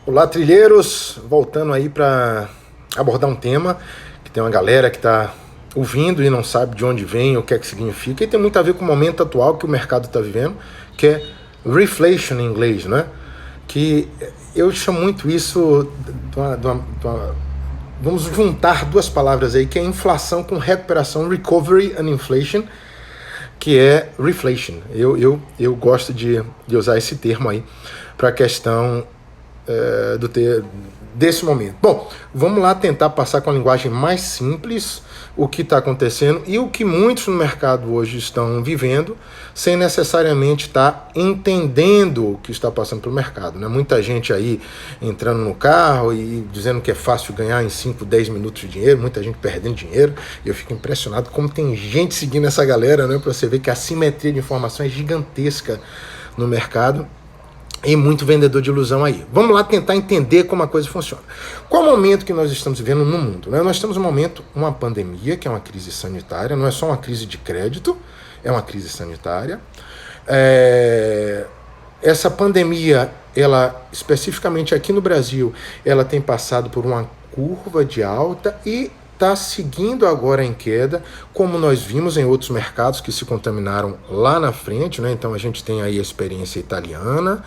Olá, trilheiros! Voltando aí para abordar um tema que tem uma galera que está ouvindo e não sabe de onde vem, o que é que significa, e tem muito a ver com o momento atual que o mercado está vivendo, que é reflation em inglês, né? Que eu chamo muito isso vamos juntar duas palavras aí, que é inflação com recuperação, recovery and inflation, que é reflation. Eu gosto de usar esse termo aí para a questão desse momento. Bom, vamos lá tentar passar com a linguagem mais simples o que está acontecendo e o que muitos no mercado hoje estão vivendo, sem necessariamente estar entendendo o que está passando pelo mercado, né? Muita gente aí entrando no carro e dizendo que é fácil ganhar em 5, 10 minutos de dinheiro, muita gente perdendo dinheiro, e eu fico impressionado como tem gente seguindo essa galera, né? Para você ver que a assimetria de informação é gigantesca no mercado. E muito vendedor de ilusão aí. Vamos lá tentar entender como a coisa funciona. Qual o momento que nós estamos vivendo no mundo, né? Nós estamos num momento, uma pandemia, que é uma crise sanitária, não é só uma crise de crédito, é uma crise sanitária. Essa pandemia, ela especificamente aqui no Brasil, ela tem passado por uma curva de alta e está seguindo agora em queda, como nós vimos em outros mercados que se contaminaram lá na frente, né? Então a gente tem aí a experiência italiana,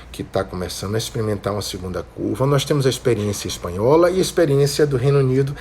que está começando a experimentar uma segunda curva. Nós temos a experiência espanhola e a experiência do Reino Unido,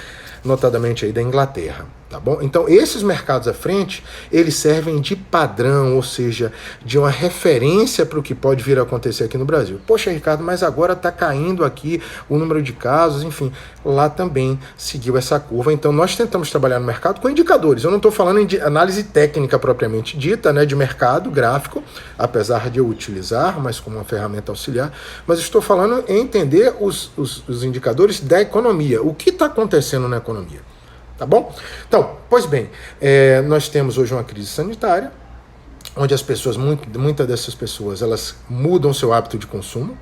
notadamente aí da Inglaterra, tá bom? Então esses mercados à frente, eles servem de padrão, ou seja, de uma referência para o que pode vir a acontecer aqui no Brasil. Poxa, Ricardo, mas agora está caindo aqui o número de casos, enfim, lá também seguiu essa curva. Então nós tentamos trabalhar no mercado com indicadores. Eu não estou falando em análise técnica propriamente dita, né, de mercado gráfico, apesar de eu utilizar, mas como uma ferramenta auxiliar, mas estou falando em entender os indicadores da economia, o que está acontecendo na economia. Tá bom? Então, pois bem, nós temos hoje uma crise sanitária, onde as pessoas, muitas dessas pessoas, elas mudam seu hábito de consumo,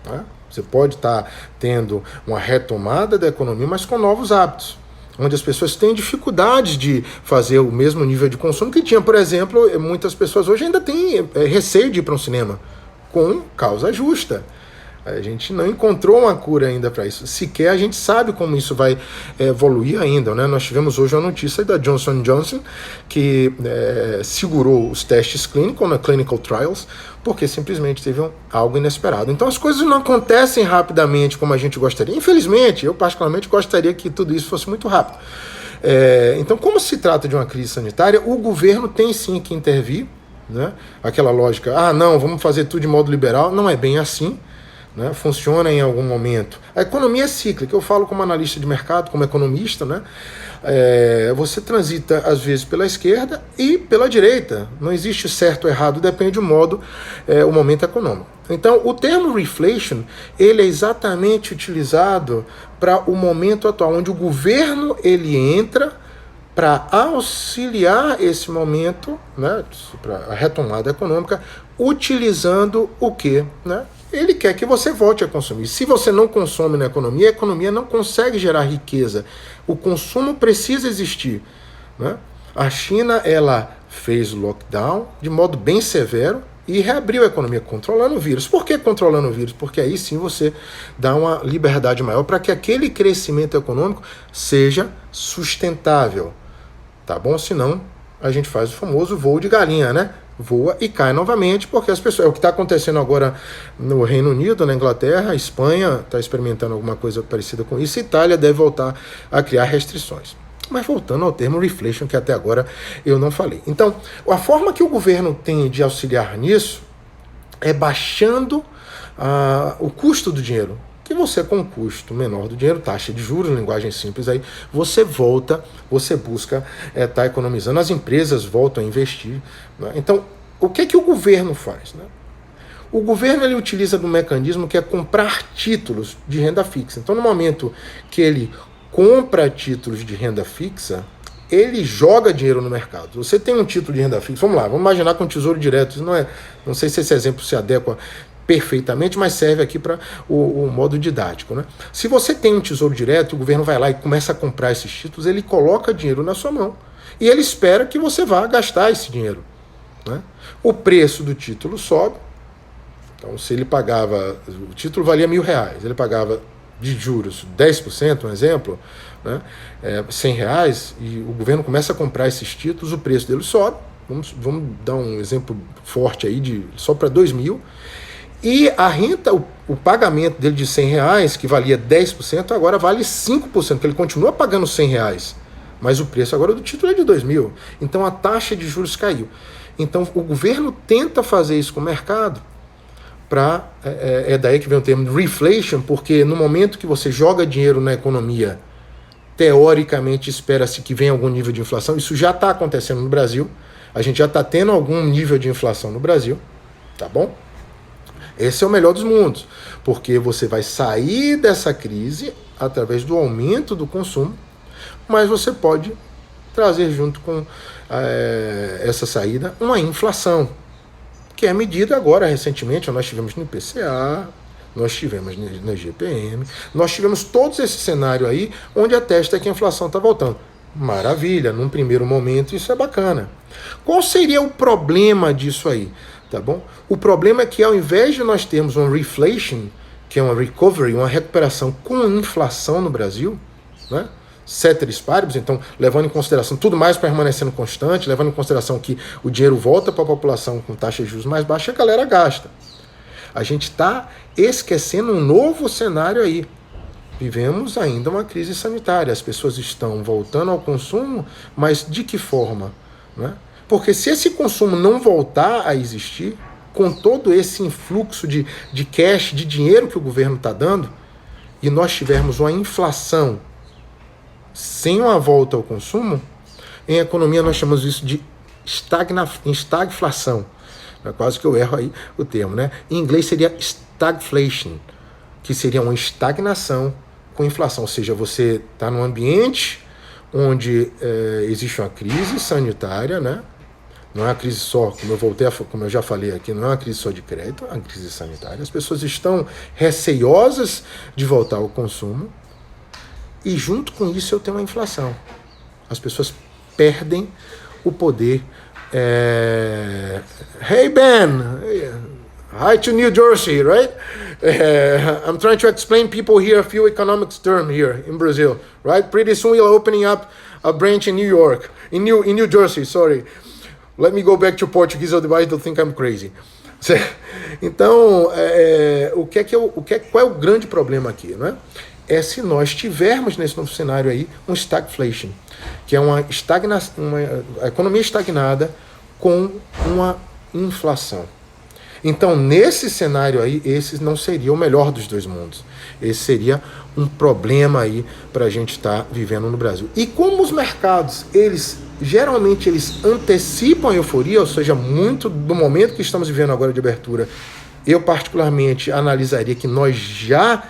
tá? Você pode estar tendo uma retomada da economia, mas com novos hábitos, onde as pessoas têm dificuldades de fazer o mesmo nível de consumo que tinha. Por exemplo, muitas pessoas hoje ainda têm receio de ir para um cinema, com causa justa. A gente não encontrou uma cura ainda para isso. Sequer a gente sabe como isso vai evoluir ainda, né? Nós tivemos hoje uma notícia da Johnson & Johnson que segurou os testes clínicos, na Clinical Trials, porque simplesmente teve algo inesperado. Então as coisas não acontecem rapidamente como a gente gostaria. Infelizmente, eu particularmente gostaria que tudo isso fosse muito rápido. Então, como se trata de uma crise sanitária, o governo tem sim que intervir, né? Aquela lógica, não, vamos fazer tudo de modo liberal, não é bem assim. Né, funciona em algum momento. A economia é cíclica, eu falo como analista de mercado, como economista, né? Você transita às vezes pela esquerda e pela direita. Não existe certo ou errado, depende do modo, o momento econômico. Então, o termo reflation, ele é exatamente utilizado para o momento atual, onde o governo ele entra para auxiliar esse momento, né, para a retomada econômica, utilizando o quê? Né? Ele quer que você volte a consumir. Se você não consome na economia, a economia não consegue gerar riqueza. O consumo precisa existir. Né? A China, ela fez lockdown de modo bem severo e reabriu a economia controlando o vírus. Por que controlando o vírus? Porque aí sim você dá uma liberdade maior para que aquele crescimento econômico seja sustentável. Tá bom? Senão a gente faz o famoso voo de galinha, né? Voa e cai novamente, porque as pessoas... É o que está acontecendo agora no Reino Unido, na Inglaterra, a Espanha está experimentando alguma coisa parecida com isso, Itália deve voltar a criar restrições. Mas voltando ao termo reflation, que até agora eu não falei. Então, a forma que o governo tem de auxiliar nisso é baixando o custo do dinheiro. Que você, com o custo menor do dinheiro, taxa de juros, linguagem simples aí, você busca estar economizando, as empresas voltam a investir. Né? Então, o que o governo faz? Né? O governo ele utiliza um mecanismo que é comprar títulos de renda fixa. Então, no momento que ele compra títulos de renda fixa, ele joga dinheiro no mercado. Você tem um título de renda fixa, vamos imaginar com Tesouro Direto, isso não sei se esse exemplo se adequa perfeitamente, mas serve aqui para o modo didático. Né? Se você tem um tesouro direto, o governo vai lá e começa a comprar esses títulos, ele coloca dinheiro na sua mão e ele espera que você vá gastar esse dinheiro. Né? O preço do título sobe, Então, se ele pagava, o título valia R$1.000, ele pagava de juros 10%, um exemplo, né, R$100, e o governo começa a comprar esses títulos, o preço dele sobe. Vamos dar um exemplo forte aí, só para 2.000, e a renta, o pagamento dele de R$100, que valia 10%, agora vale 5%, porque ele continua pagando R$100, mas o preço agora do título é de 2.000. Então a taxa de juros caiu. Então o governo tenta fazer isso com o mercado, é daí que vem o termo reflation, porque no momento que você joga dinheiro na economia, teoricamente espera-se que venha algum nível de inflação. Isso já está acontecendo no Brasil, a gente já está tendo algum nível de inflação no Brasil, tá bom? Esse é o melhor dos mundos, porque você vai sair dessa crise através do aumento do consumo, mas você pode trazer junto com essa saída uma inflação, que é medida agora recentemente. Nós tivemos no IPCA, nós tivemos na IGPM, nós tivemos todos esse cenário aí, onde atesta que a inflação está voltando. Maravilha, num primeiro momento isso é bacana. Qual seria o problema disso aí? Tá bom? O problema é que ao invés de nós termos uma reflation, que é uma recovery, uma recuperação com inflação no Brasil, né? Ceteris paribus, então levando em consideração tudo mais permanecendo constante, levando em consideração que o dinheiro volta para a população com taxa de juros mais baixa, a galera gasta. A gente está esquecendo um novo cenário aí. Vivemos ainda uma crise sanitária, as pessoas estão voltando ao consumo, mas de que forma? Né? Porque se esse consumo não voltar a existir, com todo esse influxo de cash, de dinheiro que o governo está dando, e nós tivermos uma inflação sem uma volta ao consumo, em economia nós chamamos isso de estagflação. Quase que eu erro aí o termo, né? Em inglês seria stagflation, que seria uma estagnação com inflação. Ou seja, você está num ambiente onde existe uma crise sanitária, né? Não é uma crise só, como eu já falei aqui, não é uma crise só de crédito, é uma crise sanitária. As pessoas estão receiosas de voltar ao consumo, e junto com isso eu tenho uma inflação. As pessoas perdem o poder. Hey Ben, hi to New Jersey, right? I'm trying to explain people here a few economics terms here in Brazil, right? Pretty soon we're opening up a branch in New York, in New Jersey, sorry. Let me go back to Portuguese, otherwise they'll think I'm crazy. Então, qual é o grande problema aqui, né? É se nós tivermos nesse novo cenário aí um stagflation, que é uma economia estagnada com uma inflação. Então, nesse cenário aí, esse não seria o melhor dos dois mundos. Esse seria um problema aí para a gente estar vivendo no Brasil. E como os mercados, geralmente eles antecipam a euforia, ou seja, muito do momento que estamos vivendo agora de abertura, eu particularmente analisaria que nós já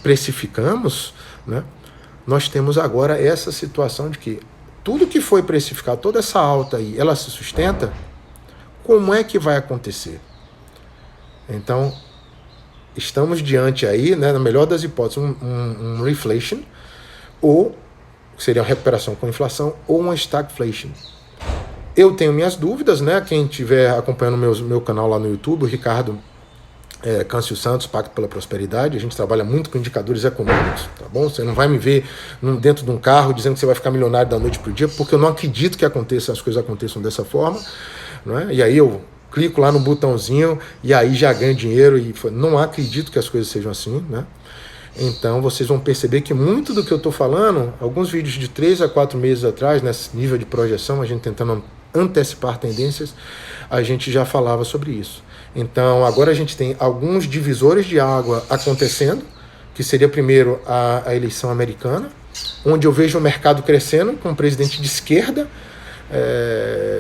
precificamos, né? Nós temos agora essa situação de que tudo que foi precificado, toda essa alta aí, ela se sustenta. Como é que vai acontecer? Então, estamos diante aí, né, na melhor das hipóteses, um reflation, ou seria uma recuperação com inflação, ou uma stagflation. Eu tenho minhas dúvidas, né? Quem estiver acompanhando meu canal lá no YouTube, o Ricardo Câncio Santos, Pacto pela Prosperidade, a gente trabalha muito com indicadores econômicos, tá bom? Você não vai me ver dentro de um carro dizendo que você vai ficar milionário da noite para o dia, porque eu não acredito que as coisas aconteçam dessa forma, não é? E aí eu clico lá no botãozinho e aí já ganho dinheiro, e não acredito que as coisas sejam assim, né? Então vocês vão perceber que muito do que eu estou falando, alguns vídeos de 3 a 4 meses atrás, nesse nível de projeção, a gente tentando antecipar tendências, a gente já falava sobre isso. Então agora a gente tem alguns divisores de água acontecendo, que seria primeiro a eleição americana, onde eu vejo o mercado crescendo com um presidente de esquerda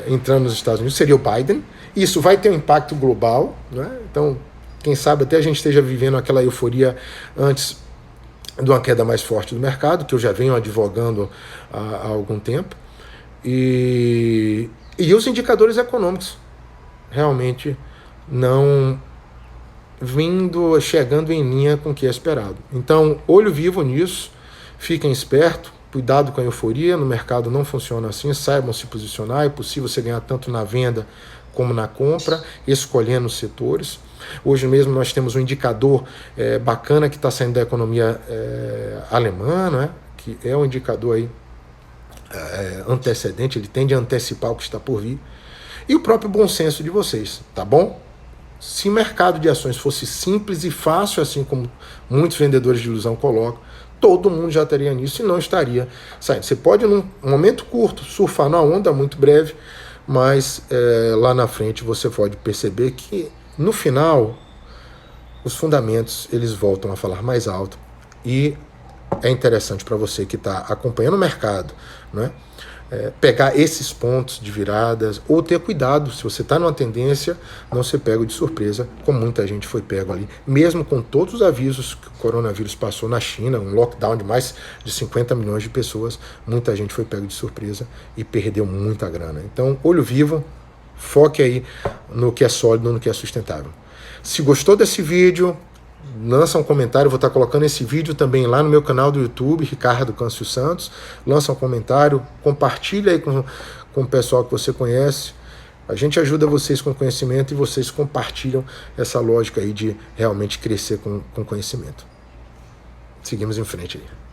entrando nos Estados Unidos, seria o Biden. Isso vai ter um impacto global, né? Então quem sabe até a gente esteja vivendo aquela euforia antes de uma queda mais forte do mercado, que eu já venho advogando há algum tempo. E os indicadores econômicos realmente não chegando em linha com o que é esperado. Então, olho vivo nisso, fiquem espertos, cuidado com a euforia, no mercado não funciona assim, saibam se posicionar, é possível você ganhar tanto na venda como na compra, escolhendo os setores. Hoje mesmo nós temos um indicador bacana que está saindo da economia alemã, né? Que é um indicador aí antecedente, ele tende a antecipar o que está por vir. E o próprio bom senso de vocês, tá bom? Se o mercado de ações fosse simples e fácil, assim como muitos vendedores de ilusão colocam, todo mundo já estaria nisso e não estaria saindo. Você pode, num momento curto, surfar numa onda muito breve, mas lá na frente você pode perceber que, no final, os fundamentos eles voltam a falar mais alto e é interessante para você que está acompanhando o mercado, né? Pegar esses pontos de viradas ou ter cuidado, se você está numa tendência, não ser pego de surpresa, como muita gente foi pego ali, mesmo com todos os avisos que o coronavírus passou na China, um lockdown de mais de 50 milhões de pessoas, muita gente foi pego de surpresa e perdeu muita grana. Então, olho vivo, foque aí no que é sólido, no que é sustentável. Se gostou desse vídeo, lança um comentário, vou estar colocando esse vídeo também lá no meu canal do YouTube, Ricardo Câncio Santos. Lança um comentário, compartilha aí com o pessoal que você conhece. A gente ajuda vocês com conhecimento e vocês compartilham essa lógica aí de realmente crescer com conhecimento. Seguimos em frente aí.